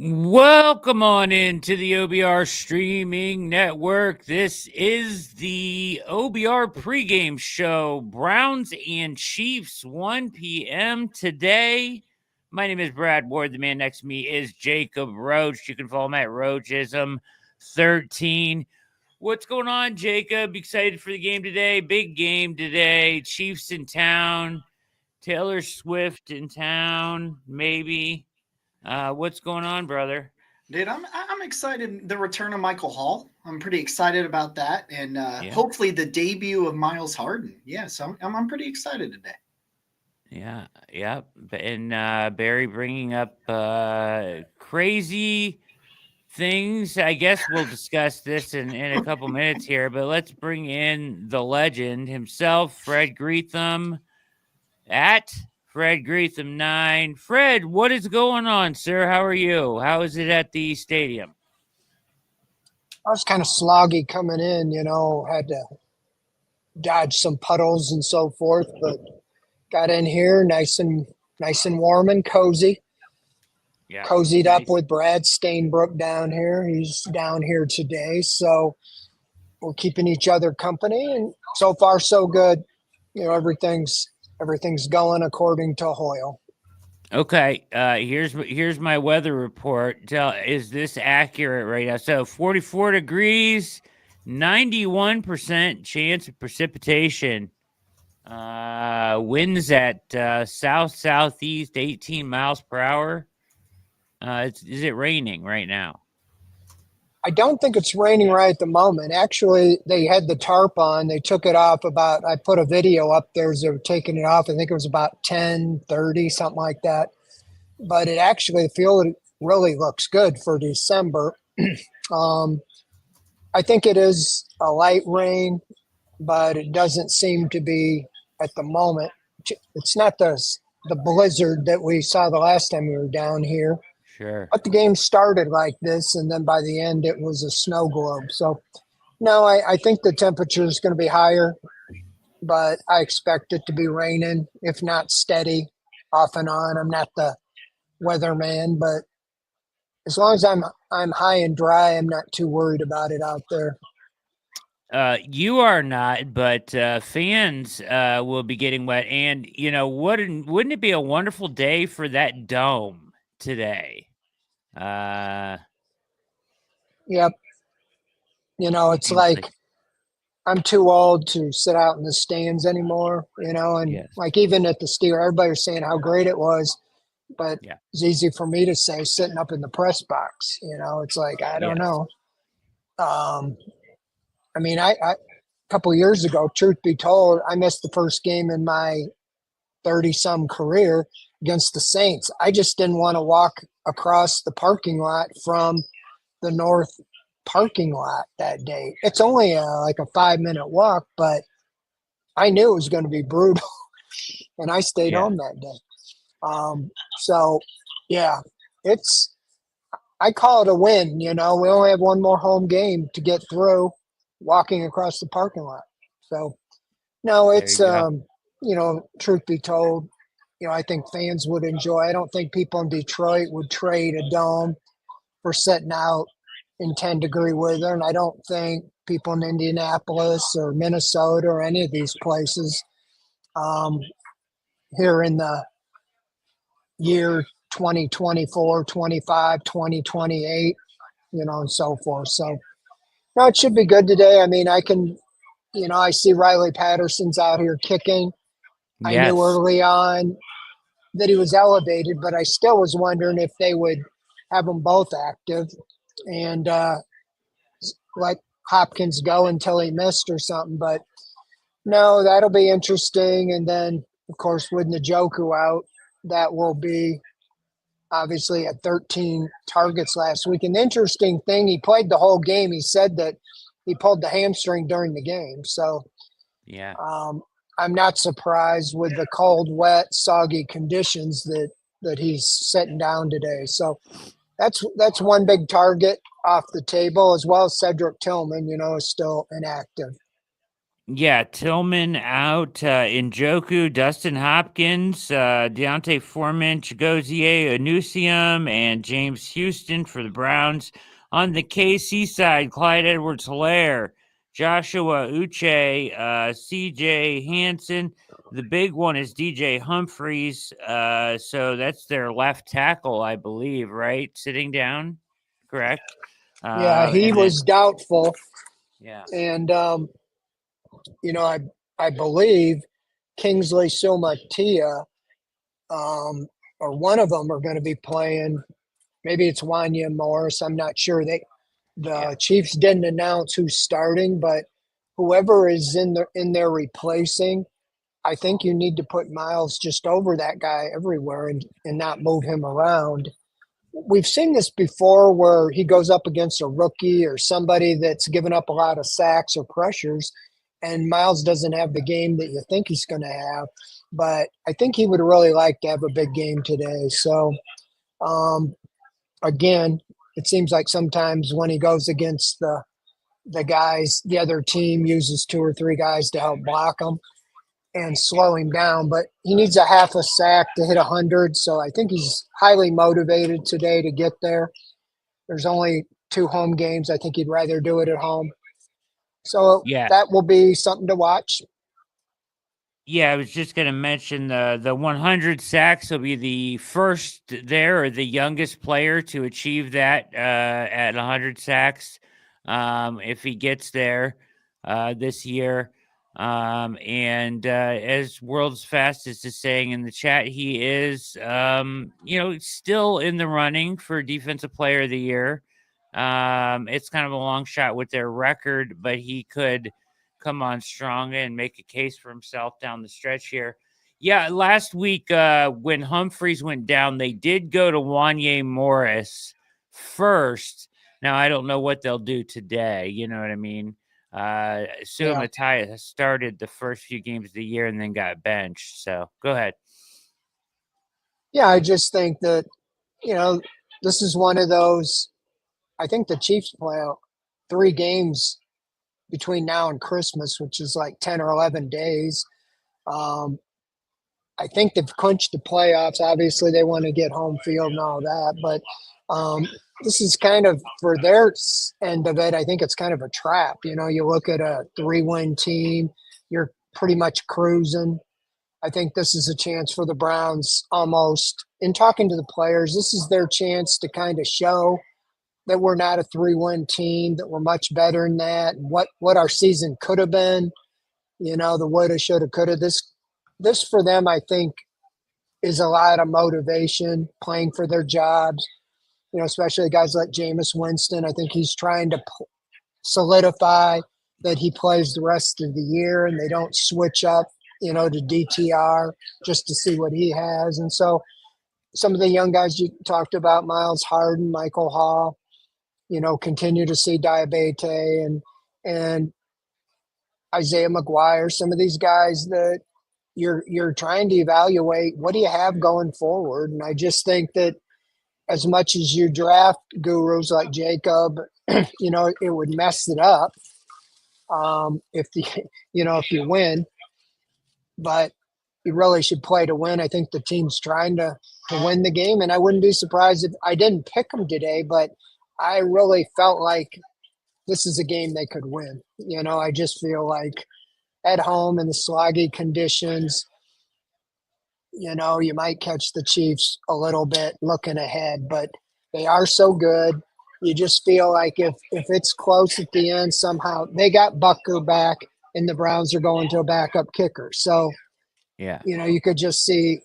Welcome on into the OBR streaming network. This is the OBR pregame show. Browns and Chiefs, 1 p.m. today. My name is Brad Ward. The man next to me is Jacob Roach. You can follow him at Roachism13. What's going on, Jacob? Excited for the game today? Big game today. Chiefs in town. Taylor Swift in town, maybe. What's going on, brother? Dude, I'm excited. The return of Michael Hall. I'm pretty excited about that, and hopefully the debut of Miles Harden. Yeah, so I'm pretty excited today. Yeah. And Barry bringing up crazy things. I guess we'll discuss this in a couple minutes here, but let's bring in the legend himself, Fred Greetham, at Fred Greetham 9. Fred, what is going on, sir? How are you? How is it at the stadium? I was kind of sloggy coming in, had to dodge some puddles and so forth, but got in here nice and warm and cozy. Yeah, cozied nice. Up with Brad Stainbrook down here. He's down here today, so we're keeping each other company, and so far so good. Everything's going according to Hoyle. Okay, here's my weather report. Is this accurate right now? So 44 degrees, 91% chance of precipitation. Winds at south-southeast, 18 miles per hour. Is it raining right now? I don't think it's raining right at the moment. Actually, they had the tarp on. They took it off I put a video up there as they were taking it off. I think it was about 10:30, something like that. But it actually, the field really looks good for December. I think it is a light rain, but it doesn't seem to be at the moment. It's not the blizzard that we saw the last time we were down here. Sure. But the game started like this, and then by the end, it was a snow globe. So, no, I think the temperature is going to be higher, but I expect it to be raining, if not steady, off and on. I'm not the weatherman, but as long as I'm high and dry, I'm not too worried about it out there. You are not, but fans will be getting wet. And, wouldn't it be a wonderful day for that dome today? Yep. It's like I'm too old to sit out in the stands anymore, and yes. Like even at the Steelers, everybody was saying how great it was, but it's easy for me to say sitting up in the press box, it's like, I don't know. I mean, I a couple of years ago, truth be told, I missed the first game in my 30-some career against the Saints. I just didn't want to walk across the parking lot from the north parking lot that day. It's only like a 5-minute walk, but I knew it was going to be brutal, and I stayed home that day. So, yeah, I call it a win. We only have one more home game to get through walking across the parking lot. So, no, it's, truth be told, I think fans would enjoy. I don't think people in Detroit would trade a dome for sitting out in 10-degree weather, and I don't think people in Indianapolis or Minnesota or any of these places here in the year 2024, 25, 2028, and so forth. So, no, it should be good today. I mean, I see Riley Patterson's out here kicking. Yes. I knew early on that he was elevated, but I still was wondering if they would have them both active and let Hopkins go until he missed or something. But no, that'll be interesting. And then, of course, with Njoku out, that will be obviously at 13 targets last week. And the interesting thing, he played the whole game. He said that he pulled the hamstring during the game. So, yeah. I'm not surprised with the cold, wet, soggy conditions that he's sitting down today. So that's one big target off the table, as well as Cedric Tillman, is still inactive. Yeah, Tillman out, Njoku, Dustin Hopkins, Deontay Foreman, Chigozie Anusium, and James Houston for the Browns. On the KC side, Clyde Edwards-Helaire, Joshua Uche, CJ Hansen. The big one is DJ Humphreys. So that's their left tackle, I believe, right? Sitting down, correct? Yeah, he was doubtful. Yeah. And, I believe Kingsley Sumatia, or one of them are going to be playing. Maybe it's Wanya Morris. I'm not sure. The Chiefs didn't announce who's starting, but whoever is in there replacing, I think you need to put Miles just over that guy everywhere and not move him around. We've seen this before where he goes up against a rookie or somebody that's given up a lot of sacks or pressures, and Miles doesn't have the game that you think he's going to have. But I think he would really like to have a big game today. So, again, it seems like sometimes when he goes against the guys, the other team uses 2 or 3 guys to help block him and slow him down. But he needs a half a sack to hit 100. So I think he's highly motivated today to get there. There's only 2 home games. I think he'd rather do it at home. So that will be something to watch. Yeah, I was just going to mention the 100 sacks will be the first there or the youngest player to achieve that at 100 sacks if he gets there this year. And as World's Fastest is saying in the chat, he is, still in the running for Defensive Player of the Year. It's kind of a long shot with their record, but he could come on strong and make a case for himself down the stretch here. Yeah, last week when Humphreys went down, they did go to Wanya Morris first. Now, I don't know what they'll do today. You know what I mean? Sumatia started the first few games of the year and then got benched. So go ahead. Yeah, I just think that, this is one of those. I think the Chiefs play 3 games between now and Christmas, which is like 10 or 11 days. I think they've clinched the playoffs. Obviously, they want to get home field and all that. But this is kind of, for their end of it, I think it's kind of a trap. You look at a 3-win team, you're pretty much cruising. I think this is a chance for the Browns almost. In talking to the players, this is their chance to kind of show that we're not a 3-win team, that we're much better than that, and what our season could have been, the woulda, shoulda, coulda. This for them, I think, is a lot of motivation, playing for their jobs, especially guys like Jameis Winston. I think he's trying to solidify that he plays the rest of the year and they don't switch up, to DTR just to see what he has. And so some of the young guys you talked about, Miles Harden, Michael Hall, continue to see Diabate and Isaiah McGuire, some of these guys that you're trying to evaluate, what do you have going forward? And I just think that as much as you draft gurus like Jacob, it would mess it up if you win. But you really should play to win. I think the team's trying to win the game, and I wouldn't be surprised if I didn't pick them today, but I really felt like this is a game they could win. I just feel like at home in the sloggy conditions, you might catch the Chiefs a little bit looking ahead, but they are so good. You just feel like if it's close at the end, somehow they got Bucker back and the Browns are going to a backup kicker. So, you could just see,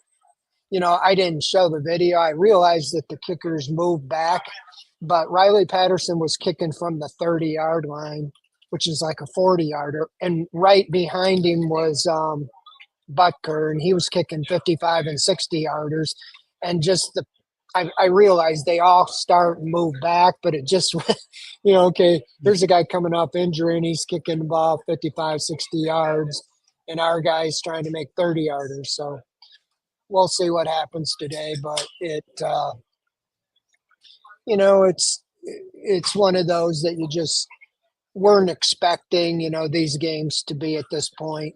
I didn't show the video. I realized that the kickers moved back, but Riley Patterson was kicking from the 30-yard line, which is like a 40-yarder. And right behind him was Butker, and he was kicking 55 and 60-yarders. And just I realized they all start and move back, but it just, okay, here's a guy coming off injury, and he's kicking the ball 55, 60 yards, and our guy's trying to make 30-yarders. So we'll see what happens today, but it's one of those that you just weren't expecting, these games to be at this point.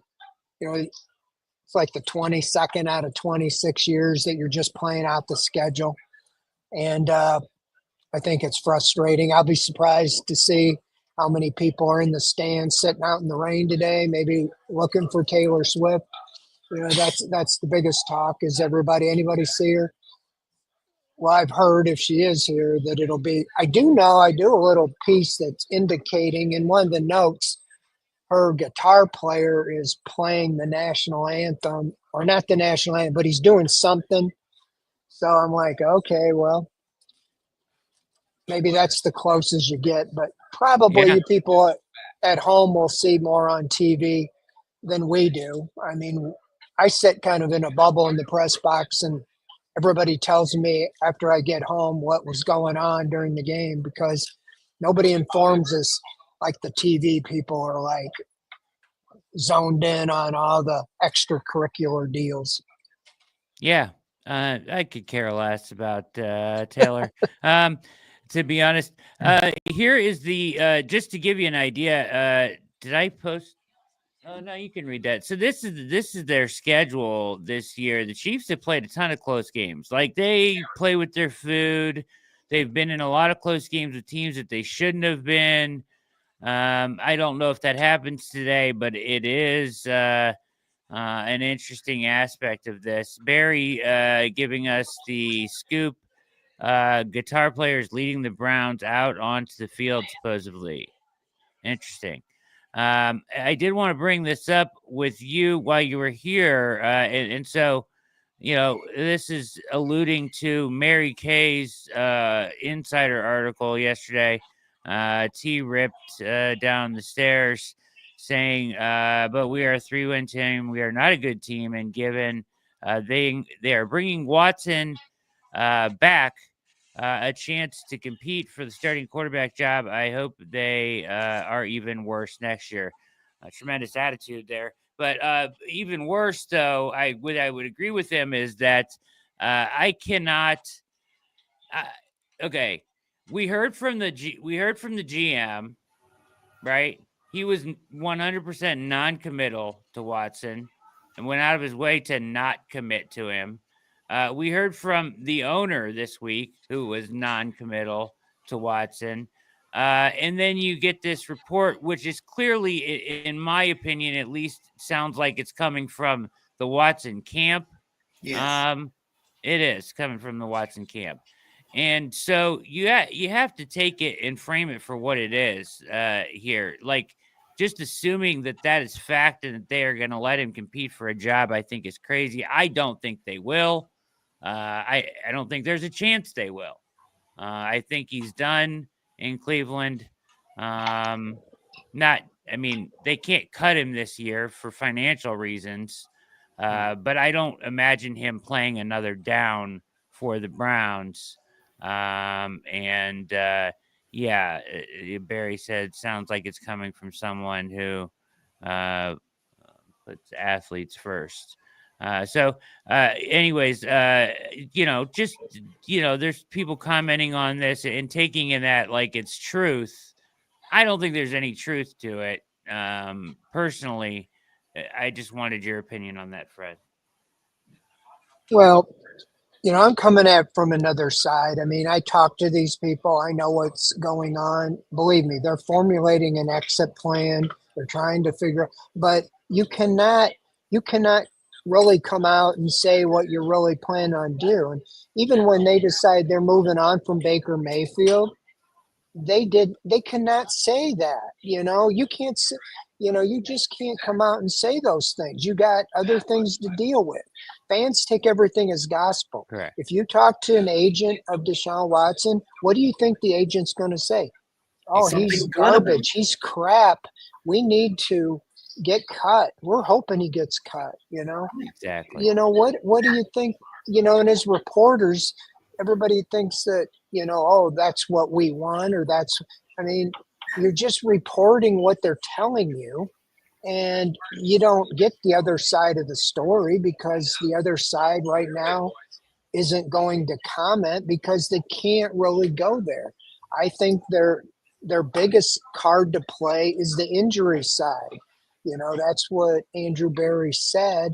It's like the 22nd out of 26 years that you're just playing out the schedule. And I think it's frustrating. I'll be surprised to see how many people are in the stands sitting out in the rain today, maybe looking for Taylor Swift. That's the biggest talk. Is anybody see her? Well, I've heard if she is here that it'll be, I do a little piece that's indicating in one of the notes, her guitar player is playing the national anthem, or not the national anthem, but he's doing something. So I'm like, okay, well, maybe that's the closest you get, but probably you people at home will see more on TV than we do. I mean, I sit kind of in a bubble in the press box, and everybody tells me after I get home what was going on during the game, because nobody informs us like the TV people are like zoned in on all the extracurricular deals. Yeah, I could care less about Taylor. To be honest, here is the just to give you an idea. Did I post? Oh no, you can read that. So this is their schedule this year. The Chiefs have played a ton of close games. Like, they play with their food. They've been in a lot of close games with teams that they shouldn't have been. I don't know if that happens today, but it is an interesting aspect of this. Barry giving us the scoop. Guitar players leading the Browns out onto the field, supposedly. Interesting. I did want to bring this up with you while you were here. And so, this is alluding to Mary Kay's insider article yesterday. T ripped down the stairs saying, but we are a 3-win team. We are not a good team. And given they are bringing Watson back, a chance to compete for the starting quarterback job, I hope they are even worse next year. A tremendous attitude there. But even worse, though, I would agree with him is that I cannot. Okay, we heard from the GM, right? He was 100% non-committal to Watson and went out of his way to not commit to him. We heard from the owner this week, who was non-committal to Watson. And then you get this report, which is clearly, in my opinion, at least sounds like it's coming from the Watson camp. Yes. It is coming from the Watson camp. And so you have to take it and frame it for what it is here. Like, just assuming that is fact and that they are going to let him compete for a job, I think is crazy. I don't think they will. I don't think there's a chance they will. I think he's done in Cleveland. They can't cut him this year for financial reasons. But I don't imagine him playing another down for the Browns. Barry said, sounds like it's coming from someone who puts athletes first. Anyways, there's people commenting on this and taking in that like it's truth. I don't think there's any truth to it. Personally, I just wanted your opinion on that, Fred. Well, I'm coming at it from another side. I mean, I talk to these people. I know what's going on. Believe me, they're formulating an exit plan. They're trying to figure, but you cannot really come out and say what you're really planning on doing. Even when they decide they're moving on from Baker Mayfield, they cannot say that. You can't say, you just can't come out and say those things. You got other things to deal with. Fans take everything as gospel. Correct. If you talk to an agent of Deshaun Watson, what do you think the agent's going to say? Oh, he's garbage. He's crap. We need to get cut. We're hoping he gets cut, Exactly. What do you think, and as reporters, everybody thinks that, that's what we want, or you're just reporting what they're telling you, and you don't get the other side of the story because the other side right now isn't going to comment because they can't really go there. I think they're their biggest card to play is the injury side. That's what Andrew Berry said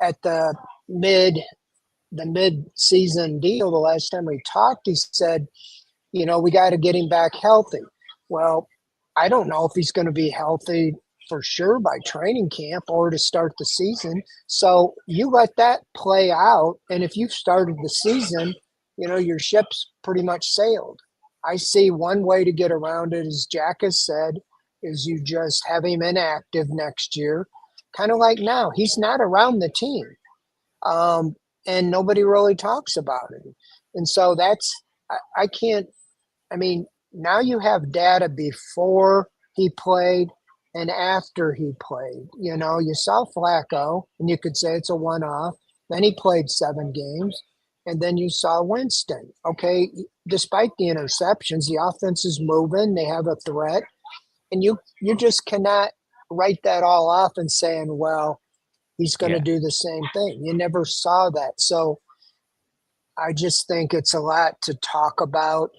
at the mid-season deal. The last time we talked, he said, we got to get him back healthy. Well, I don't know if he's going to be healthy for sure by training camp or to start the season. So you let that play out. And if you've started the season, your ship's pretty much sailed. I see one way to get around it, as Jack has said, is you just have him inactive next year. Kind of like now, he's not around the team. And nobody really talks about it. And so I can't, now you have data before he played and after he played. You saw Flacco, and you could say it's a one-off. Then he played 7 games, and then you saw Winston. Okay, despite the interceptions, the offense is moving. They have a threat. And you just cannot write that all off and saying, well, he's going to do the same thing. You never saw that. So I just think it's a lot to talk about.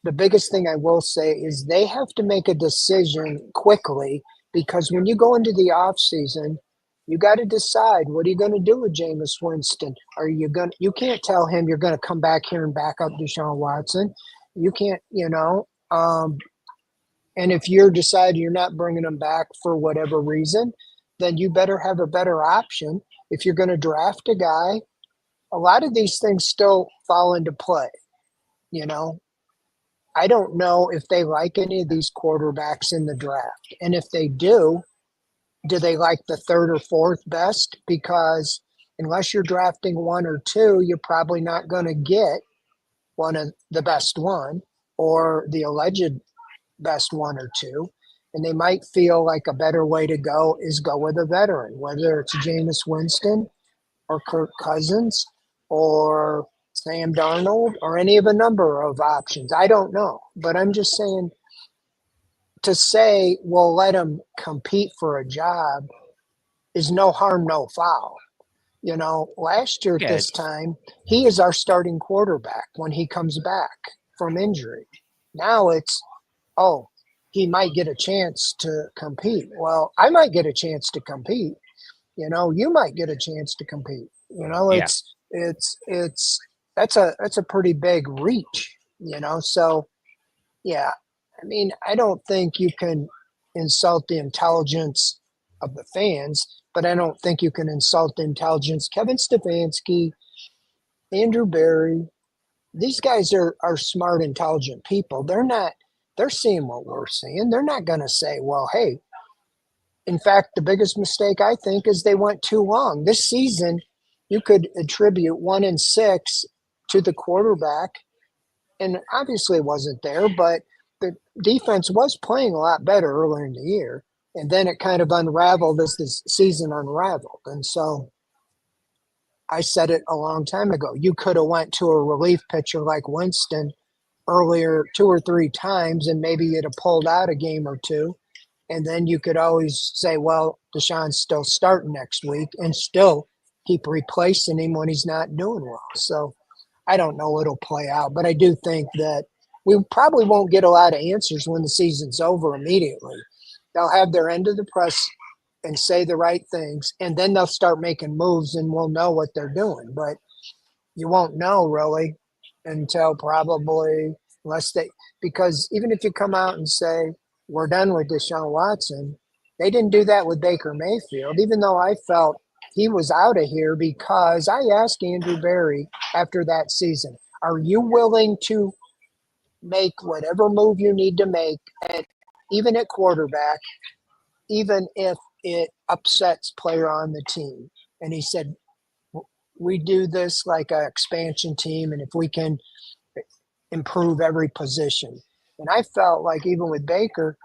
The biggest thing I will say is they have to make a decision quickly, because when you go into the offseason, you got to decide, what are you going to do with Jameis Winston? You can't tell him you're going to come back here and back up Deshaun Watson. You can't, and if you're deciding you're not bringing him back for whatever reason, then you better have a better option. If you're going to draft a guy, a lot of these things still fall into play. I don't know if they like any of these quarterbacks in the draft. And if they do they like the 3rd or 4th best? Because unless you're drafting 1 or 2, you're probably not going to get one of the best one or the alleged best 1 or 2. And they might feel like a better way to go is go with a veteran, whether it's Jameis Winston or Kirk Cousins or Sam Darnold or any of a number of options. I don't know. But I'm just saying, to say, well, let him compete for a job is no harm, no foul. Last year at this time, he is our starting quarterback when he comes back from injury. Now it's, he might get a chance to compete. Well, I might get a chance to compete. You might get a chance to compete. That's a pretty big reach. So yeah, I don't think you can insult the intelligence of the fans, but I don't think you can insult the intelligence. Kevin Stefanski, Andrew Berry, these guys are smart, intelligent people. They're seeing what we're seeing. They're not going to say, well, hey, in fact, the biggest mistake I think is they went too long. This season, you could attribute 1-6 to the quarterback, and obviously it wasn't there, but the defense was playing a lot better earlier in the year. And then it kind of unraveled as the season unraveled. And so I said it a long time ago. You could have went to a relief pitcher like Winston earlier 2 or 3 times, and maybe you'd have pulled out a game or 2. And then you could always say, well, Deshaun's still starting next week, and still keep replacing him when he's not doing well. So I don't know it'll play out, but I do think that we probably won't get a lot of answers when the season's over immediately. They'll have their end of the press and say the right things, and then they'll start making moves, and we'll know what they're doing. But you won't know really until probably because even if you come out and say, we're done with Deshaun Watson, they didn't do that with Baker Mayfield, even though I felt he was out of here, because I asked Andrew Berry after that season, are you willing to make whatever move you need to make, even at quarterback, even if it upsets player on the team? And he said, we do this like an expansion team, and if we can improve every position. And I felt like even with Baker,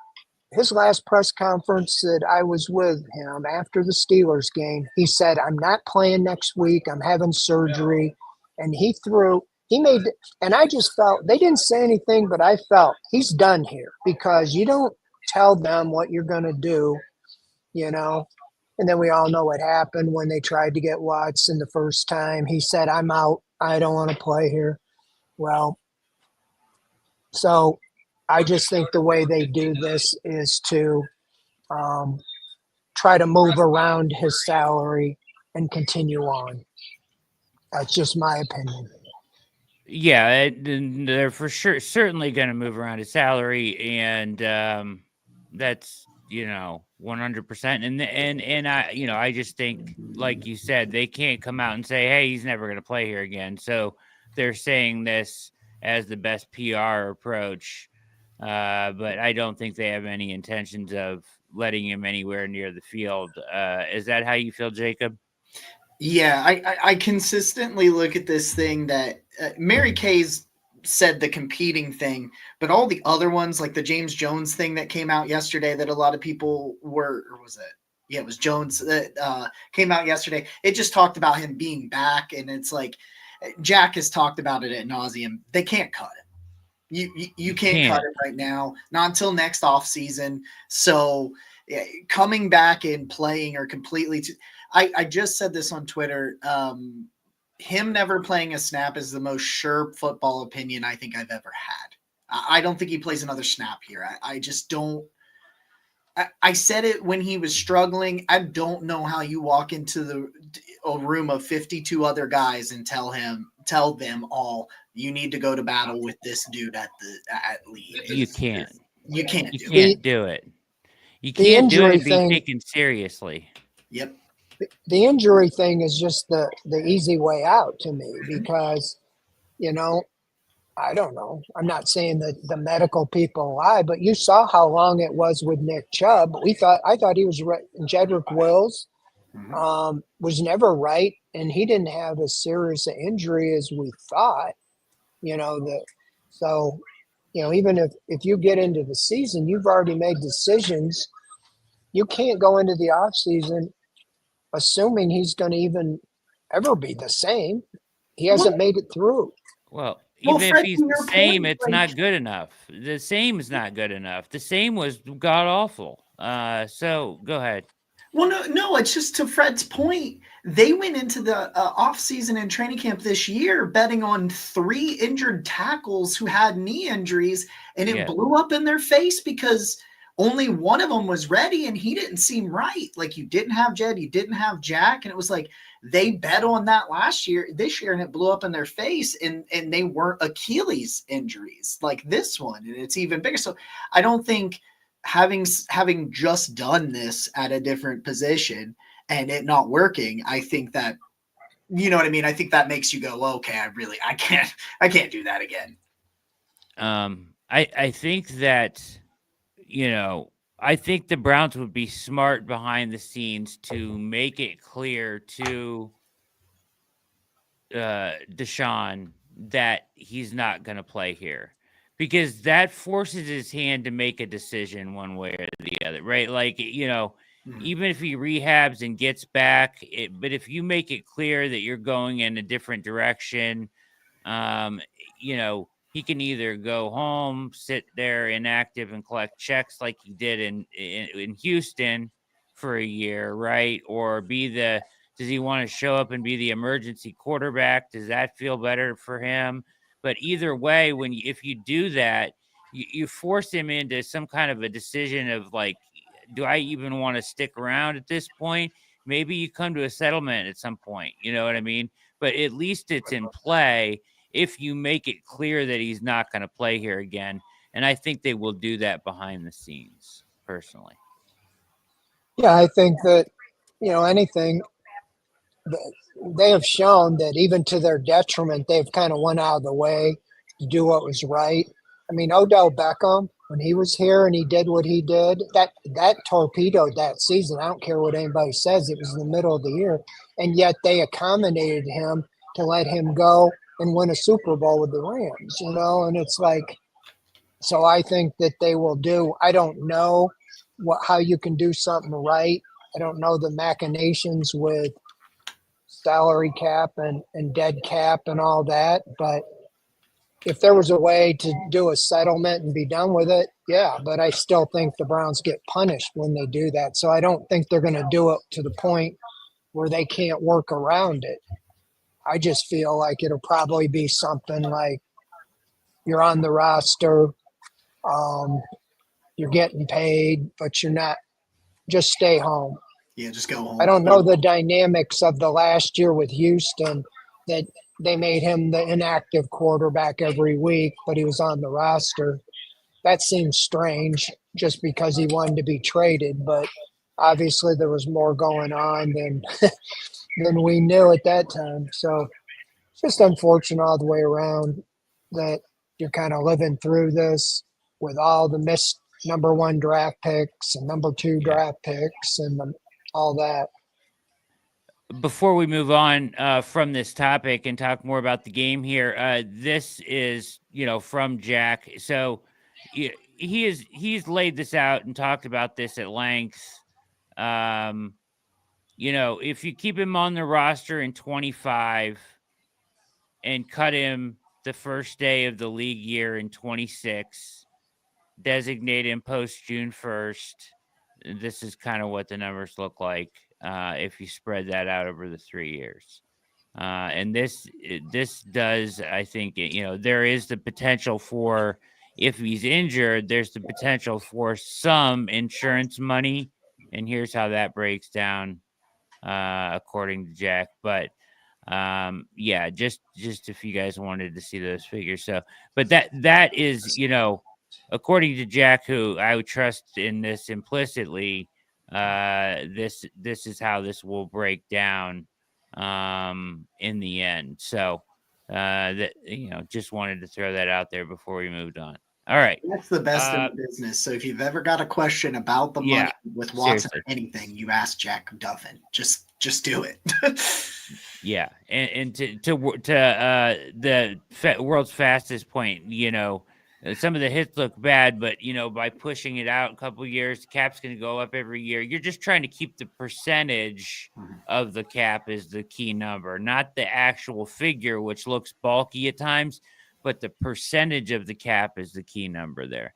his last press conference that I was with him after the Steelers game, he said, I'm not playing next week. I'm having surgery. And and I just felt, they didn't say anything, but I felt he's done here, because you don't tell them what you're going to do, And then we all know what happened when they tried to get Watson the first time. He said, I'm out. I don't want to play here. Well, so I just think the way they do this is to try to move around his salary and continue on. That's just my opinion. Yeah, they're for sure certainly going to move around his salary, and that's 100%. And I just think, like you said, they can't come out and say, "Hey, he's never going to play here again." So they're saying this as the best PR approach, but I don't think they have any intentions of letting him anywhere near the field. Is that how you feel, Jacob? Yeah, I consistently look at this thing that Mary Kay's said the competing thing, but all the other ones, like the James Jones thing that came out yesterday that a lot of people were, or was it? Yeah, it was Jones that came out yesterday. It just talked about him being back, and it's like Jack has talked about it ad nauseum. They can't cut him. You can't cut it right now, not until next off season. So coming back and playing are completely I just said this on Twitter. Him never playing a snap is the most sure football opinion I think I've ever had. I don't think he plays another snap here. I just don't. I said it when he was struggling. I don't know how you walk into a room of 52 other guys and tell them all, you need to go to battle with this dude at lead. You can't. You can't. You can't do it. You can't do it and be taken seriously. Yep. The injury thing is just the easy way out to me because, I don't know. I'm not saying that the medical people lie, but you saw how long it was with Nick Chubb. I thought he was right. Jedrick Wills was never right, and he didn't have as serious an injury as we thought. So even if you get into the season, you've already made decisions. You can't go into the off season assuming he's going to even ever be the same. He hasn't made it through. Well, even if he's the same, it's not good enough. The same is not good enough. The same was god awful. So go ahead. Well, no, it's just to Fred's point. They went into the off season and training camp this year betting on 3 injured tackles who had knee injuries, and it blew up in their face because only one of them was ready, and he didn't seem right. Like, you didn't have Jed, you didn't have Jack, and it was like they bet on that this year, and it blew up in their face, and they weren't Achilles injuries like this one, and it's even bigger. So I don't think having just done this at a different position and it not working, I think that, you know what I mean? I think that makes you go, okay, I can't do that again. I think that, I think the Browns would be smart behind the scenes to make it clear to Deshaun that he's not going to play here, because that forces his hand to make a decision one way or the other, right? Like, even if he rehabs and gets back, but if you make it clear that you're going in a different direction, he can either go home, sit there inactive and collect checks like he did in Houston for a year, right? Or does he want to show up and be the emergency quarterback? Does that feel better for him? But either way, if you do that, you force him into some kind of a decision of like, do I even want to stick around at this point? Maybe you come to a settlement at some point, you know what I mean? But at least it's in play if you make it clear that he's not going to play here again. And I think they will do that behind the scenes, personally. Yeah, I think that, anything, they have shown that even to their detriment, they've kind of went out of the way to do what was right. I mean, Odell Beckham, when he was here and he did what he did, that torpedoed that season. I don't care what anybody says. It was in the middle of the year. And yet they accommodated him to let him go and win a Super Bowl with the Rams, and it's like, so I think that they will do, I don't know how you can do something right. I don't know the machinations with salary cap and dead cap and all that, but if there was a way to do a settlement and be done with it, yeah, but I still think the Browns get punished when they do that. So I don't think they're going to do it to the point where they can't work around it. I just feel like it'll probably be something like you're on the roster. You're getting paid, but you're not. Just stay home. Yeah, just go home. I don't know the dynamics of the last year with Houston that they made him the inactive quarterback every week, but he was on the roster. That seems strange just because he wanted to be traded, but obviously there was more going on than than we knew at that time. So it's just unfortunate all the way around that you're kind of living through this with all the missed number 1 draft picks and number 2 draft picks and all that. Before we move on from this topic and talk more about the game here, this is, from Jack. So he's laid this out and talked about this at length. If you keep him on the roster in 25 and cut him the first day of the league year in 26, designate him post June 1st, this is kind of what the numbers look like if you spread that out over the 3 years. And this does, I think, there is the potential for, if he's injured, there's the potential for some insurance money. And here's how that breaks down, according to Jack. But just if you guys wanted to see those figures. So, but that is, according to Jack, who I would trust in this implicitly, this is how this will break down in the end. So just wanted to throw that out there before we moved on. All right. That's the best in the business. So if you've ever got a question about the money with Watson or anything, you ask Jack Duffin. Just do it. Yeah. And to the world's fastest point, some of the hits look bad, but by pushing it out a couple of years, the cap's going to go up every year. You're just trying to keep the percentage of the cap is the key number, not the actual figure, which looks bulky at times, but the percentage of the cap is the key number there.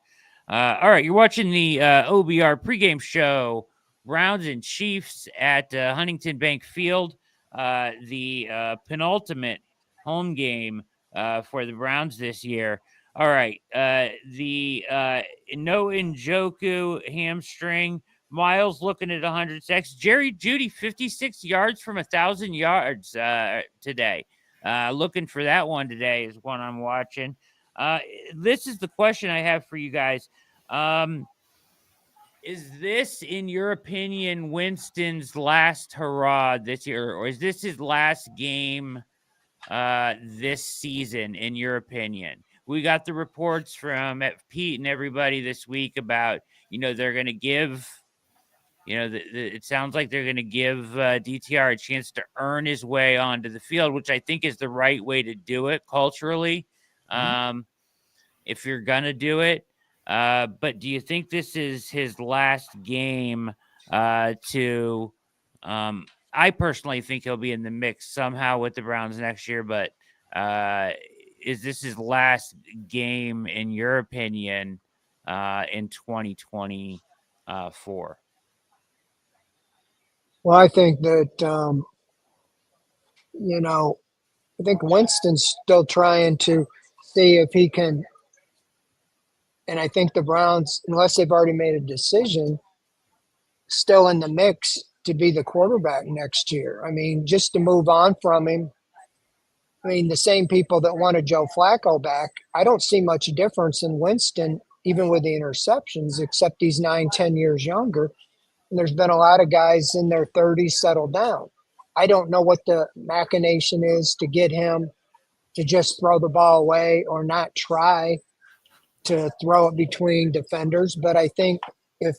All right, you're watching the OBR pregame show, Browns and Chiefs at Huntington Bank Field, the penultimate home game for the Browns this year. All right, the no Njoku hamstring. Miles looking at 100 sacks. Jerry Jeudy 56 yards from 1,000 yards today. Looking for that one today is one I'm watching. This is the question I have for you guys. Is this, in your opinion, Winston's last hurrah this year, or is this his last game this season, in your opinion? We got the reports from Pete and everybody this week about, they're going to give, it sounds like they're going to give DTR a chance to earn his way onto the field, which I think is the right way to do it culturally, if you're going to do it. But do you think this is his last game I personally think he'll be in the mix somehow with the Browns next year, but is this his last game, in your opinion, in 2024? Well, I think that, I think Winston's still trying to see if he can, and I think the Browns, unless they've already made a decision, still in the mix to be the quarterback next year. I mean, just to move on from him. I mean, the same people that wanted Joe Flacco back, I don't see much difference in Winston, even with the interceptions, except he's 9-10 years younger. And there's been a lot of guys in their 30s settle down. I don't know what the machination is to get him to just throw the ball away or not try to throw it between defenders. But I think if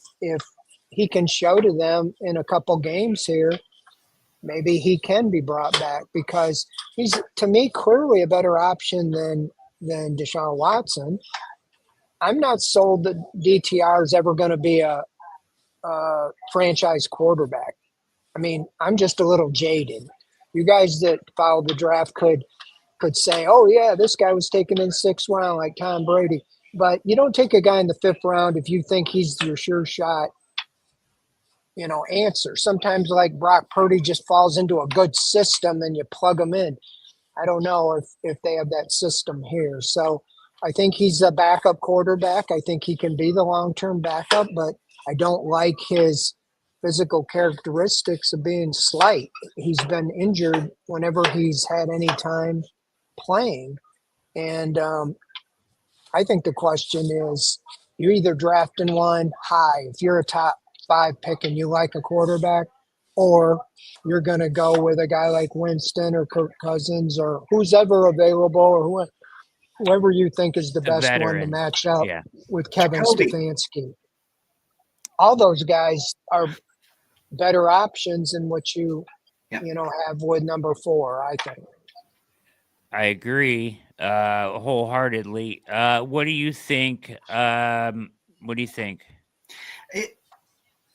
he can show to them in a couple games here, maybe he can be brought back, because he's, to me, clearly a better option than Deshaun Watson. I'm not sold that DTR is ever going to be a franchise quarterback. I mean, I'm just a little jaded. You guys that follow the draft could say, oh, yeah, this guy was taken in 6th round like Tom Brady. But you don't take a guy in the 5th round if you think he's your sure shot answer. Sometimes, like Brock Purdy just falls into a good system and you plug him in. I don't know if they have that system here. So I think he's a backup quarterback. I think he can be the long-term backup, but I don't like his physical characteristics of being slight. He's been injured whenever he's had any time playing. And I think the question is you're either drafting one high, if you're a top 5 pick and you like a quarterback, or you're going to go with a guy like Winston or Kirk Cousins or who's ever available or whoever you think is the A best one to veteran. match up Yeah. with Kevin Jacoby. Stefanski. All those guys are better options than what you have with number 4, I think. I agree wholeheartedly. What do you think? What do you think?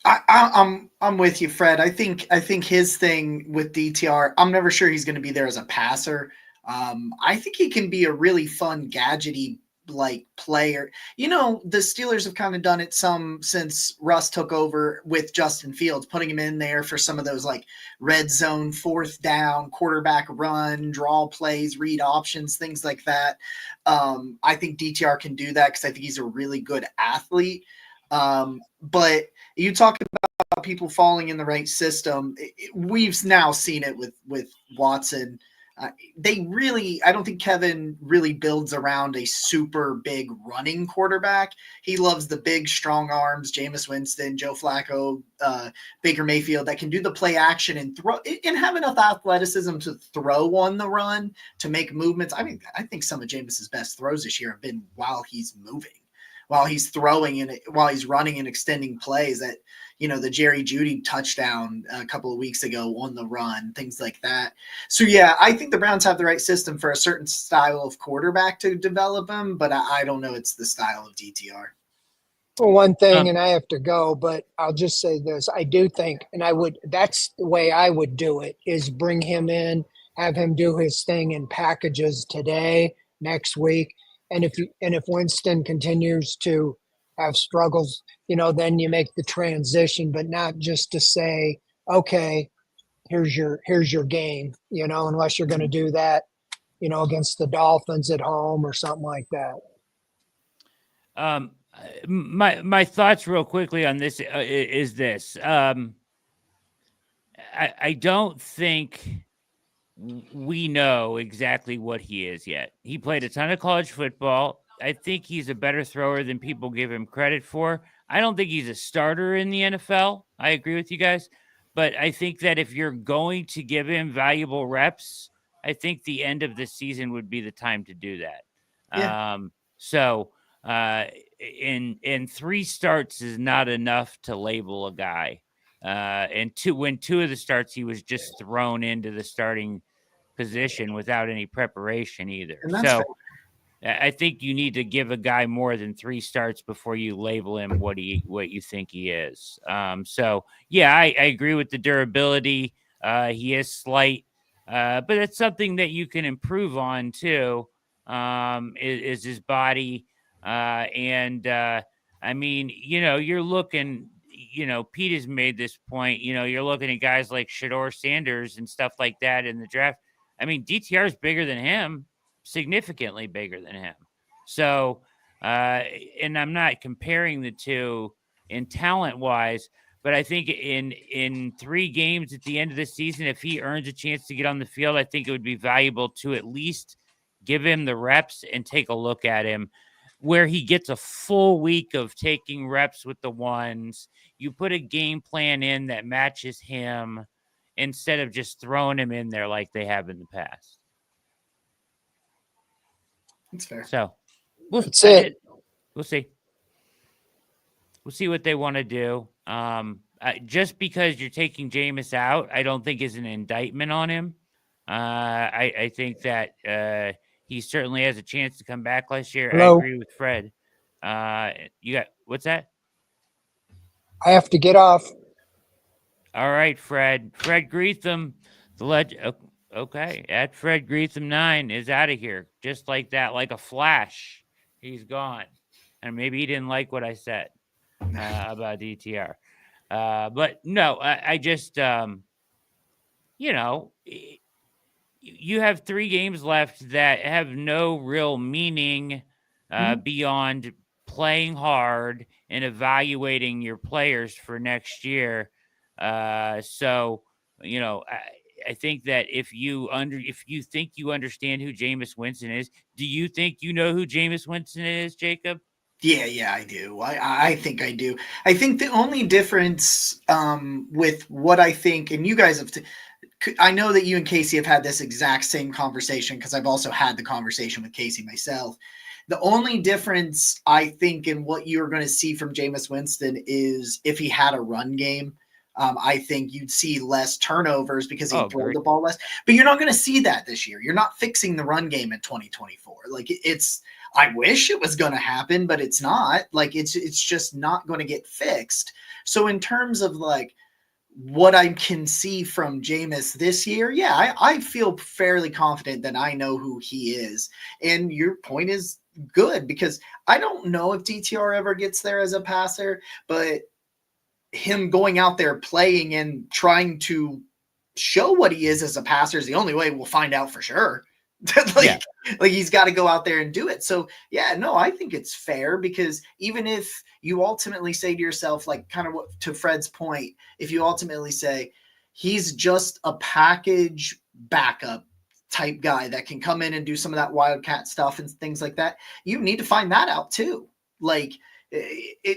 I'm with you, Fred. I think his thing with DTR, I'm never sure he's going to be there as a passer. I think he can be a really fun gadgety like player. You know, the Steelers have kind of done it some since Russ took over with Justin Fields, putting him in there for some of those like red zone, 4th down, quarterback run, draw plays, read options, things like that. I think DTR can do that because I think he's a really good athlete. But you talk about people falling in the right system. We've now seen it with Watson. I don't think Kevin really builds around a super big running quarterback. He loves the big, strong arms, Jameis Winston, Joe Flacco, Baker Mayfield, that can do the play action and throw and have enough athleticism to throw on the run, to make movements. I mean, I think some of Jameis's best throws this year have been while he's moving, while he's throwing and while he's running and extending plays. That, the Jerry Jeudy touchdown a couple of weeks ago on the run, things like that. So yeah, I think the Browns have the right system for a certain style of quarterback to develop him, but I don't know it's the style of DTR. Well, one thing, and I have to go, but I'll just say this. I do think, that's the way I would do it, is bring him in, have him do his thing in packages today, next week. And if Winston continues to have struggles, then you make the transition, but not just to say, okay, here's your game, unless you're going to do that, against the Dolphins at home or something like that. My thoughts real quickly on this is this. I don't think we know exactly what he is yet. He played a ton of college football. I think he's a better thrower than people give him credit for. I don't think he's a starter in the NFL. I agree with you guys. But I think that if you're going to give him valuable reps, I think the end of the season would be the time to do that. Yeah. In 3 starts is not enough to label a guy. And when 2 of the starts, he was just thrown into the starting position without any preparation either. So I think you need to give a guy more than 3 starts before you label him what you think he is. So yeah, I agree with the durability. He is slight, but it's something that you can improve on too. Is his body, I mean, you're looking. Pete has made this point. You're looking at guys like Shador Sanders and stuff like that in the draft. I mean, DTR is bigger than him, significantly bigger than him. So, and I'm not comparing the two in talent wise, but I think in 3 games at the end of the season, if he earns a chance to get on the field, I think it would be valuable to at least give him the reps and take a look at him, where he gets a full week of taking reps with the ones. You put a game plan in that matches him instead of just throwing him in there like they have in the past. That's fair. So That's it. We'll see. We'll see what they want to do. Just because you're taking Jameis out, I don't think is an indictment on him. I think that he certainly has a chance to come back last year. Hello? I agree with Fred. You got what's that? I have to get off. All right, Fred. Fred Greetham, the legend. Okay, at Fred Greetham 9 is out of here, just like that, like a flash. He's gone, and maybe he didn't like what I said about DTR. But no, I just you have 3 games left that have no real meaning beyond playing hard and evaluating your players for next year. So, I think that if you think you understand who Jameis Winston is, do you think you know who Jameis Winston is, Jacob? Yeah, I do. I think I do. I think the only difference with what I think, and you guys have, I know that you and Casey have had this exact same conversation because I've also had the conversation with Casey myself. The only difference I think in what you're going to see from Jameis Winston is if he had a run game. I think you'd see less turnovers because he'd throw the ball less. But you're not going to see that this year. You're not fixing the run game in 2024. Like it's. I wish it was going to happen, but it's not. Like it's just not going to get fixed. So in terms of like what I can see from Jameis this year, yeah, I feel fairly confident that I know who he is. And your point is good because I don't know if DTR ever gets there as a passer, but him going out there playing and trying to show what he is as a passer is the only way we'll find out for sure. like he's got to go out there and do it. So yeah, no, I think it's fair because even if you ultimately say to yourself, like kind of what, to Fred's point, if you ultimately say he's just a package backup type guy that can come in and do some of that wildcat stuff and things like that, you need to find that out too. Like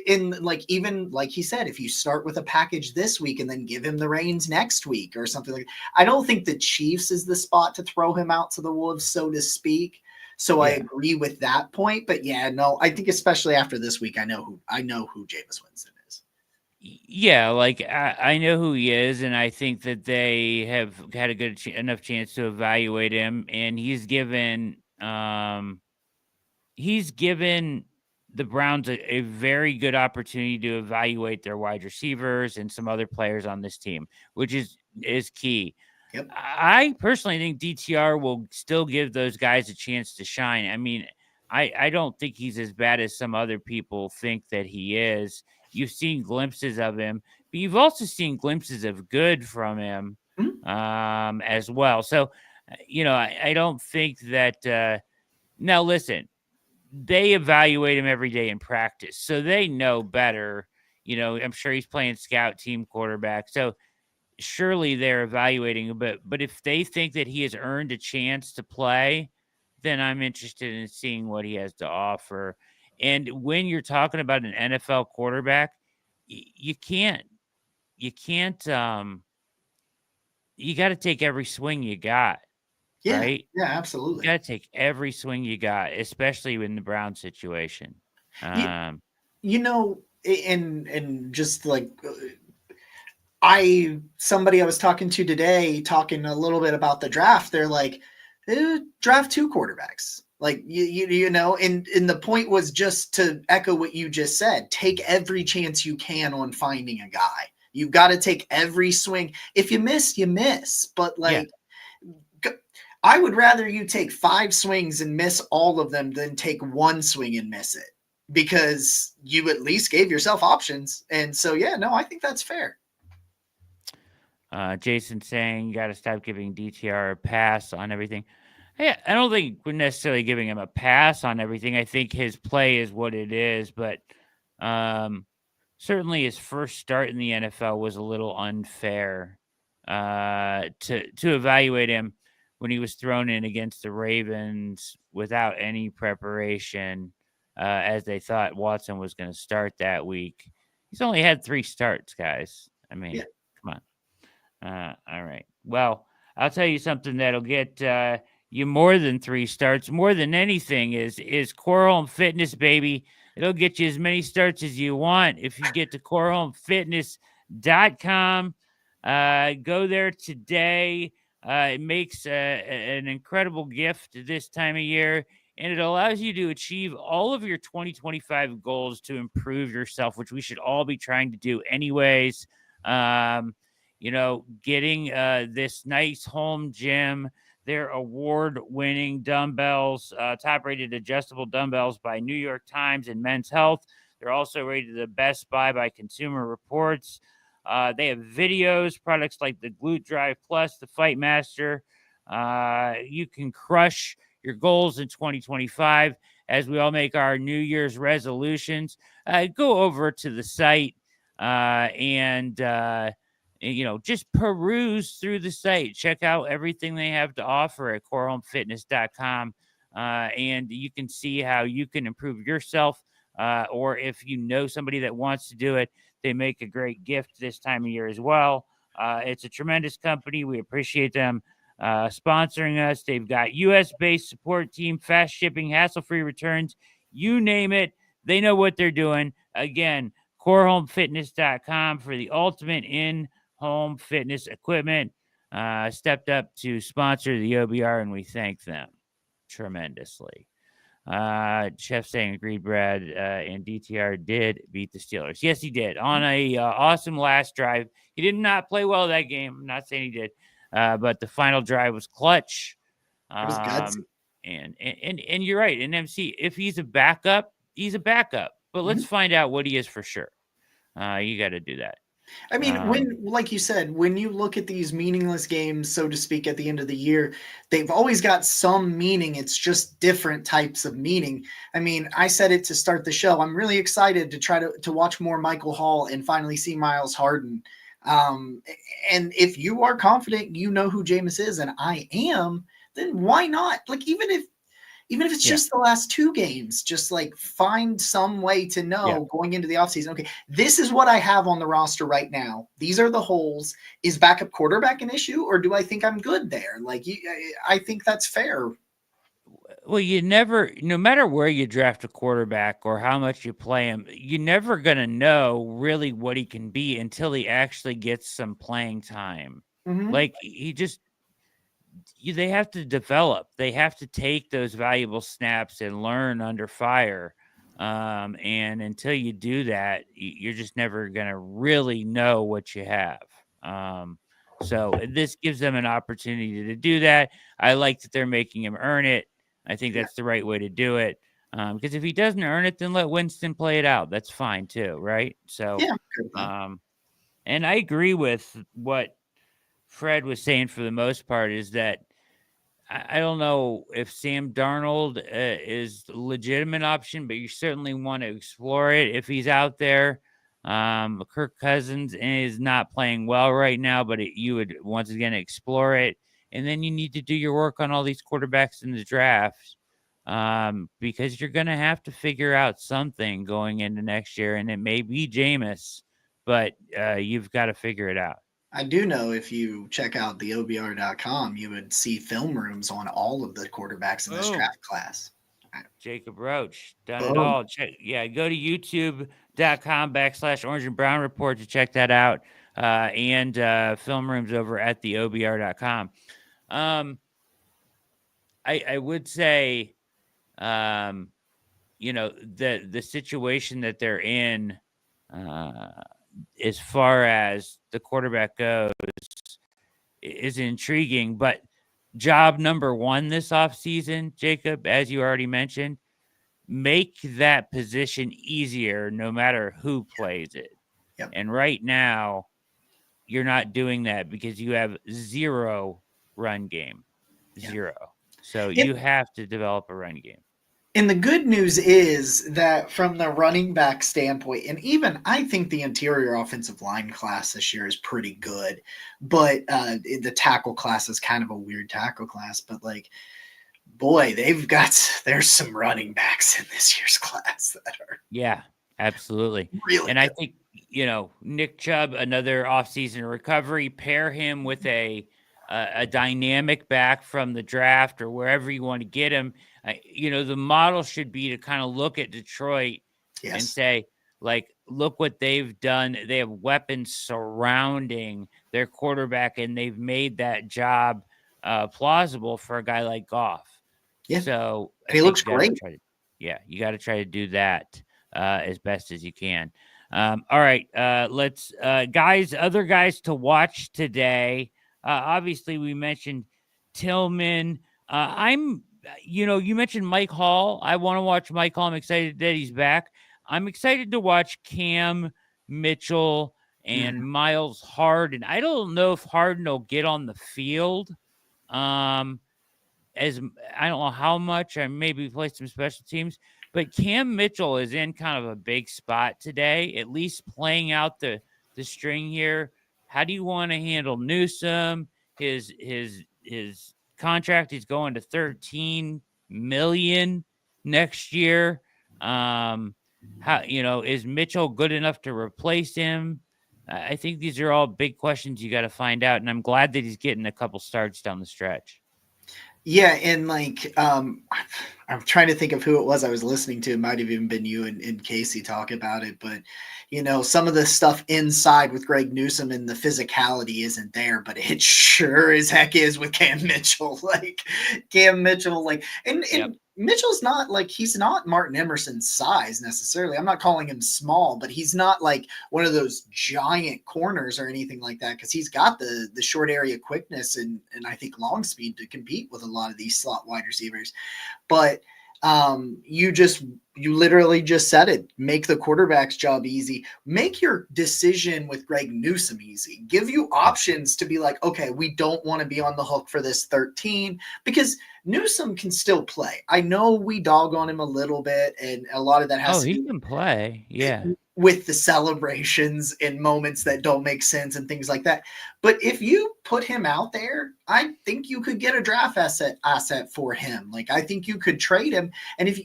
in like even like he said, if you start with a package this week and then give him the reins next week or something like that, I don't think the Chiefs is the spot to throw him out to the wolves, so to speak. So I agree with that point. But yeah, no, I think especially after this week, I know who Jameis Winston is. Yeah, like I know who he is, and I think that they have had a good enough chance to evaluate him, and he's given the Browns a very good opportunity to evaluate their wide receivers and some other players on this team, which is key. Yep. I personally think DTR will still give those guys a chance to shine. I mean, I don't think he's as bad as some other people think that he is. You've seen glimpses of him, but you've also seen glimpses of good from him as well. So, I don't think that now listen, they evaluate him every day in practice, so they know better. I'm sure he's playing scout team quarterback, so surely they're evaluating him. But if they think that he has earned a chance to play, then I'm interested in seeing what he has to offer. And when you're talking about an NFL quarterback, you can't, you got to take every swing you got. Yeah, right? Yeah, absolutely. You got to take every swing you got, especially in the Brown situation. And just like somebody I was talking to today, talking a little bit about the draft, they're like, draft 2 quarterbacks. Like and the point was just to echo what you just said. Take every chance you can on finding a guy. You've got to take every swing. If you miss, you miss. But I would rather you take 5 swings and miss all of them than take 1 swing and miss it, because you at least gave yourself options. And so, yeah, no, I think that's fair. Jason saying you got to stop giving DTR a pass on everything. I don't think we're necessarily giving him a pass on everything. I think his play is what it is, but certainly his first start in the NFL was a little unfair to evaluate him when he was thrown in against the Ravens without any preparation, as they thought Watson was going to start that week. He's only had 3 starts, guys. I mean, come on. All right. Well, I'll tell you something that'll get you more than 3 starts. More than anything is Core Home Fitness, baby. It'll get you as many starts as you want if you get to corehomefitness.com. Go there today. It makes an incredible gift this time of year, and it allows you to achieve all of your 2025 goals to improve yourself, which we should all be trying to do anyways. Getting this nice home gym, their award-winning dumbbells, top-rated adjustable dumbbells by New York Times and Men's Health. They're also rated the best by Consumer Reports. They have videos, products like the Glute Drive Plus, the Fight Master. You can crush your goals in 2025. as we all make our New Year's resolutions, go over to the site and just peruse through the site. Check out everything they have to offer at corehomefitness.com. And you can see how you can improve yourself. Or if you know somebody that wants to do it, they make a great gift this time of year as well. It's a tremendous company. We appreciate them sponsoring us. They've got U.S.-based support team, fast shipping, hassle-free returns. You name it, they know what they're doing. Again, corehomefitness.com for the ultimate in-home fitness equipment. Stepped up to sponsor the OBR, and we thank them tremendously. Chef saying agreed, Brad, and DTR did beat the Steelers. Yes, he did on a awesome last drive. He did not play well that game. I'm not saying he did, but the final drive was clutch. It was gutsy. And you're right. In MC, if he's a backup, he's a backup. But let's find out what he is for sure. You got to do that. I mean, like you said, when you look at these meaningless games, so to speak, at the end of the year, they've always got some meaning. It's just different types of meaning. I mean, I said it to start the show. I'm really excited to try to watch more Michael Hall and finally see Miles Harden. And if you are confident you know who Jameis is, and I am, then why not? Like, even if it's just the last two games, just like find some way to know going into the offseason, okay, this is what I have on the roster right now. These are the holes. Is backup quarterback an issue, or do I think I'm good there? Like, I think that's fair. Well, no matter where you draft a quarterback or how much you play him, you're never going to know really what he can be until he actually gets some playing time. Like, they have to develop. They have to take those valuable snaps and learn under fire. And until you do that, you're just never going to really know what you have. So this gives them an opportunity to do that. I like that they're making him earn it. I think that's the right way to do it. Because if he doesn't earn it, then let Winston play it out. That's fine too, right? So, and I agree with what Fred was saying for the most part, is that I don't know if Sam Darnold is a legitimate option, but you certainly want to explore it if he's out there. Kirk Cousins is not playing well right now, but you would once again explore it. And then you need to do your work on all these quarterbacks in the draft because you're going to have to figure out something going into next year. And it may be Jameis, but you've got to figure it out. I do know if you check out the OBR.com, you would see film rooms on all of the quarterbacks in this draft class. Jacob Roach done it all. Go to youtube.com/Orange and Brown Report to check that out. And film rooms over at the OBR.com. I would say, the situation that they're in, as far as the quarterback goes, is intriguing. But job number one this offseason, Jacob, as you already mentioned, make that position easier no matter who plays it. Yep. And right now, you're not doing that because you have zero run game. Zero. So you have to develop a run game. And the good news is that from the running back standpoint, and even I think the interior offensive line class this year is pretty good, but the tackle class is kind of a weird tackle class. But like, boy, there's some running backs in this year's class that are absolutely really and good. I think Nick Chubb, another offseason recovery, pair him with a dynamic back from the draft or wherever you want to get him. The model should be to kind of look at Detroit and say, like, look what they've done. They have weapons surrounding their quarterback, and they've made that job plausible for a guy like Goff. Yeah. So he looks great. You got to try to do that as best as you can. All right, let's guys. Other guys to watch today. Obviously, we mentioned Tillman. You mentioned Mike Hall. I want to watch Mike Hall. I'm excited that he's back. I'm excited to watch Cam Mitchell and Miles Harden. I don't know if Harden will get on the field. as I don't know how much. I maybe play some special teams, but Cam Mitchell is in kind of a big spot today, at least playing out the string here. How do you want to handle Newsome? His contract is going to 13 million next year. How is Mitchell good enough to replace him? I think these are all big questions you got to find out, and I'm glad that he's getting a couple starts down the stretch. Yeah, and I'm trying to think of who it was I was listening to. It might have even been you and Casey talk about it, but some of the stuff inside with Greg Newsome and the physicality isn't there, but it sure as heck is with Cam Mitchell. Like Cam Mitchell, and Mitchell's not he's not Martin Emerson's size necessarily. I'm not calling him small, but he's not like one of those giant corners or anything like that, because he's got the short area quickness and I think long speed to compete with a lot of these slot wide receivers. But you literally just said it. Make the quarterback's job easy. Make your decision with Greg Newsome easy. Give you options to be like, okay, we don't want to be on the hook for this 13, because Newsome can still play. I know we dog on him a little bit, and a lot of that has to he do can play. Yeah. With the celebrations and moments that don't make sense and things like that. But if you put him out there, I think you could get a draft asset for him. I think you could trade him. And if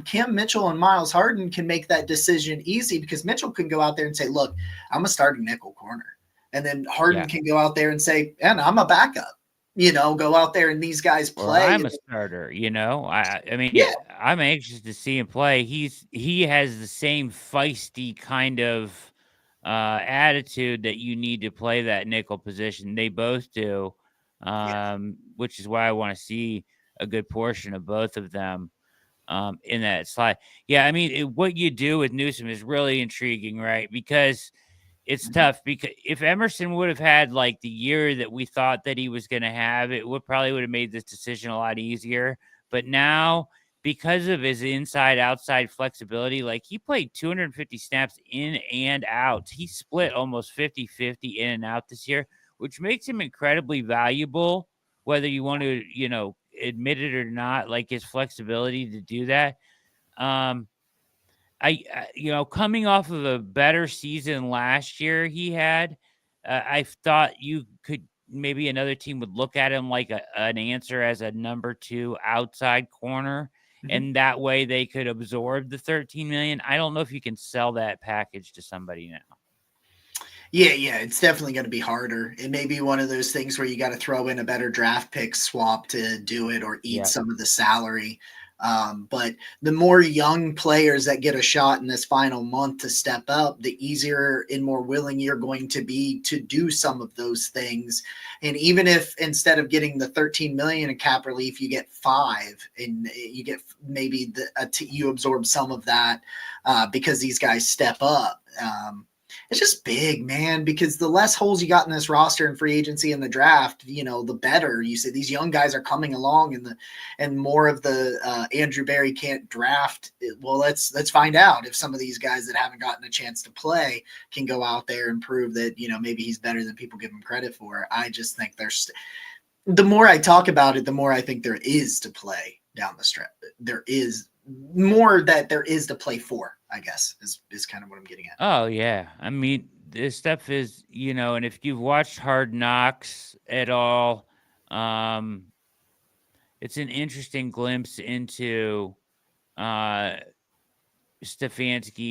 Cam Mitchell and Miles Harden can make that decision easy, because Mitchell can go out there and say, look, I'm a starting nickel corner. And then Harden can go out there and say, and I'm a backup. Go out there and these guys play. Or I'm a starter. I mean, I'm anxious to see him play. He has the same feisty kind of attitude that you need to play that nickel position. They both do, which is why I want to see a good portion of both of them in that slide. Yeah, I mean, what you do with Newsome is really intriguing, right? Because it's tough, because if Emerson would have had the year that we thought that he was going to have, it would have made this decision a lot easier. But now, because of his inside outside flexibility, he played 250 snaps in and out. He split almost 50-50 in and out this year, which makes him incredibly valuable, whether you want to, admit it or not, his flexibility to do that. Coming off of a better season last year he had, I thought you could maybe another team would look at him like an answer as a number 2 outside corner, and that way they could absorb the 13 million. I don't know if you can sell that package to somebody now. Yeah, it's definitely going to be harder. It may be one of those things where you got to throw in a better draft pick swap to do it, or eat some of the salary. But the more young players that get a shot in this final month to step up, the easier and more willing you're going to be to do some of those things. And even if instead of getting the 13 million in cap relief, you get 5, and you get maybe you absorb some of that because these guys step up. It's just big, man, because the less holes you got in this roster and free agency and the draft, the better. You say these young guys are coming along, and more of the Andrew Berry can't draft. Well, let's find out if some of these guys that haven't gotten a chance to play can go out there and prove that, maybe he's better than people give him credit for. I just think the more I talk about it, the more I think there is to play down the stretch. There is more that there is to play for, I guess, is kind of what I'm getting at. Oh, yeah. I mean, this stuff is, and if you've watched Hard Knocks at all, it's an interesting glimpse into Stefanski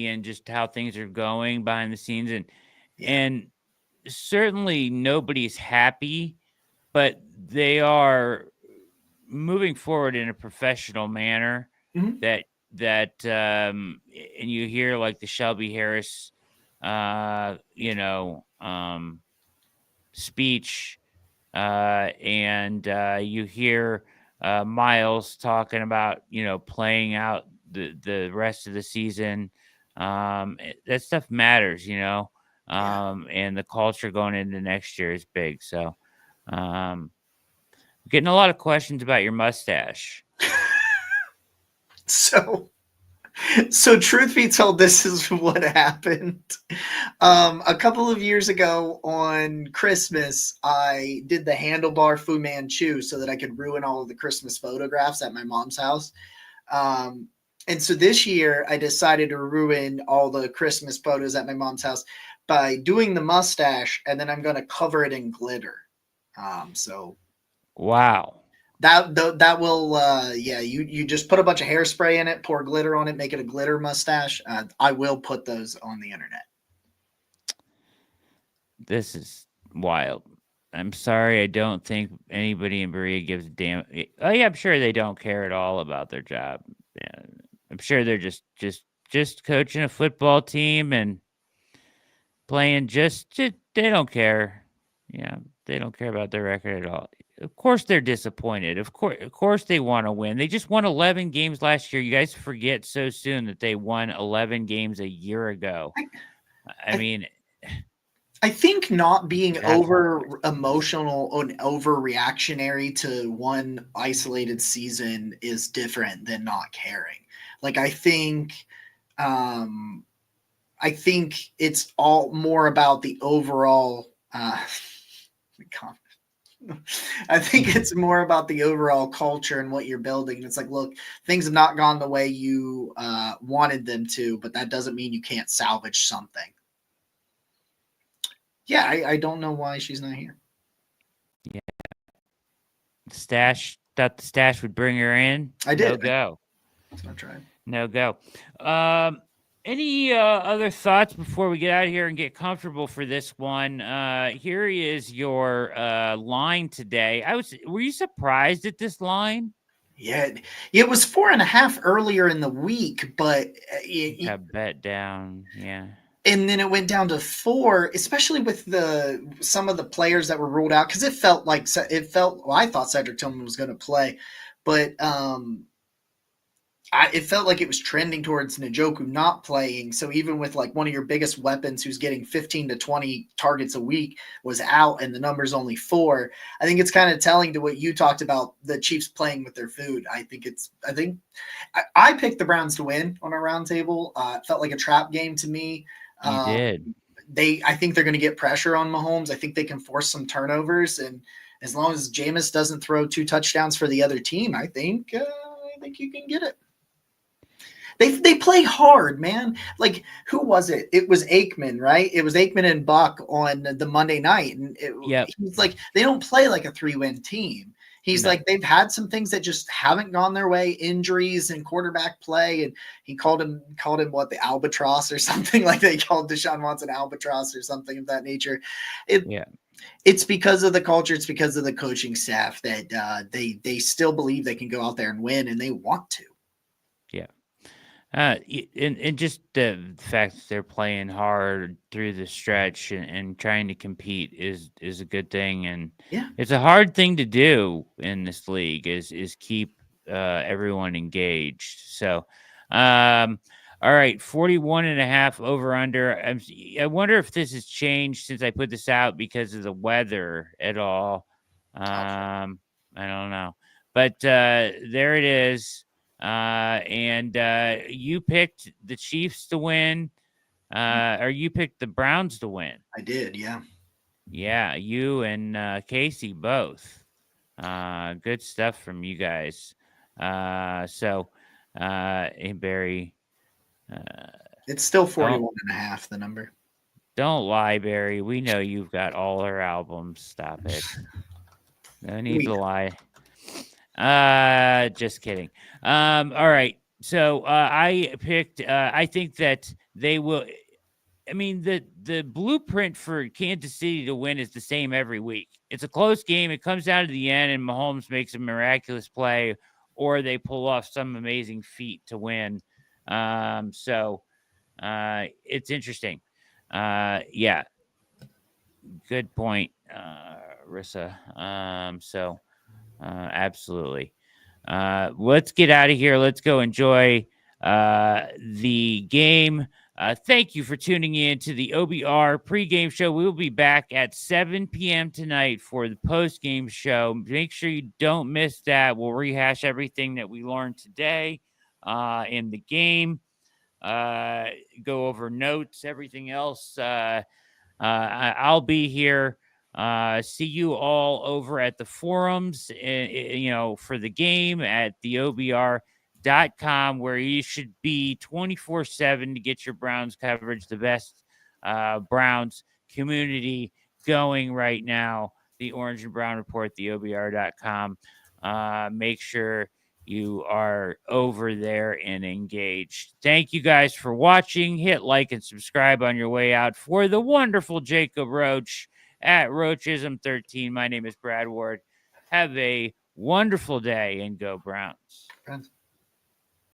and just how things are going behind the scenes. And certainly nobody's happy, but they are moving forward in a professional manner. And you hear the Shelby Harris speech, and you hear Miles talking about playing out the rest of the season. That stuff matters, and the culture going into next year is big. So getting a lot of questions about your mustache. So truth be told, this is what happened. A couple of years ago on Christmas, I did the handlebar Fu Manchu so that I could ruin all of the Christmas photographs at my mom's house. And so this year, I decided to ruin all the Christmas photos at my mom's house by doing the mustache, and then I'm going to cover it in glitter. So Wow. that will you just put a bunch of hairspray in it, pour glitter on it, make it a glitter mustache. I will put those on the internet. This is wild. I'm sorry. I don't think anybody in Berea gives a damn. Oh yeah, I'm sure they don't care at all about their job. Yeah, I'm sure they're just coaching a football team and playing. Just they don't care. Yeah, they don't care about their record at all. Of course, they're disappointed. Of course, they want to win. They just won 11 games last year. You guys forget so soon that they won 11 games a year ago. I mean, I think not being That's over emotional and overreactionary to one isolated season is different than not caring. Like I think it's all more about the overall I think it's more about the overall culture and what you're building. It's like, look, things have not gone the way you wanted them to, but that doesn't mean you can't salvage something. Yeah, I don't know why she's not here. yeah. Stash thought the stash would bring her in. I did. No go. That's what I tried. No go. Any other thoughts before we get out of here and get comfortable for this one? Here is your line today. Were you surprised at this line? Yeah, it was 4.5 earlier in the week, but Got bet down. Yeah. And then it went down to 4, especially with some of the players that were ruled out, because I thought Cedric Tillman was going to play, but it felt like it was trending towards Njoku not playing. So even with like one of your biggest weapons who's getting 15 to 20 targets a week was out and the number's only 4, I think it's kind of telling to what you talked about, the Chiefs playing with their food. I picked the Browns to win on our roundtable. It felt like a trap game to me. You did. I think they're going to get pressure on Mahomes. I think they can force some turnovers, and as long as Jameis doesn't throw 2 touchdowns for the other team, I think you can get it. They play hard, man. Like, who was it? It was Aikman, right? It was Aikman and Buck on the Monday night, and he's like, they don't play like a 3-win team. He's like, they've had some things that just haven't gone their way, injuries and quarterback play. And he called him what, the albatross or something, like they called Deshaun Watson albatross or something of that nature. It's because of the culture. It's because of the coaching staff that they still believe they can go out there and win, and they want to. Yeah. And just the fact that they're playing hard through the stretch and trying to compete is a good thing. And it's a hard thing to do in this league is keep everyone engaged. So, all right, 41.5 over under. I wonder if this has changed since I put this out because of the weather at all. I don't know, but there it is. And you picked the Chiefs to win, or you picked the Browns to win. I did, yeah. Yeah, you and Casey both. Good stuff from you guys. So, hey, Barry. It's still 41.5, the number. Don't lie, Barry. We know you've got all her albums. Stop it. No need to lie. Just kidding. All right. So I picked. I think that they will. I mean, the blueprint for Kansas City to win is the same every week. It's a close game. It comes down to the end, and Mahomes makes a miraculous play, or they pull off some amazing feat to win. So it's interesting. Yeah. Good point, Rissa. So. Absolutely. Let's get out of here. Let's go enjoy the game. Thank you for tuning in to the OBR pregame show. We will be back at 7 p.m. tonight for the postgame show. Make sure you don't miss that. We'll rehash everything that we learned today in the game. go over notes, everything else. I'll be here. See you all over at the forums, for the game at the OBR.com, where you should be 24/7 to get your Browns coverage, the best Browns community going right now. The Orange and Brown Report, the OBR.com. Make sure you are over there and engaged. Thank you guys for watching. Hit like and subscribe on your way out. For the wonderful Jacob Roach at Roachism13, my name is Brad Ward. Have a wonderful day and go Browns. Browns.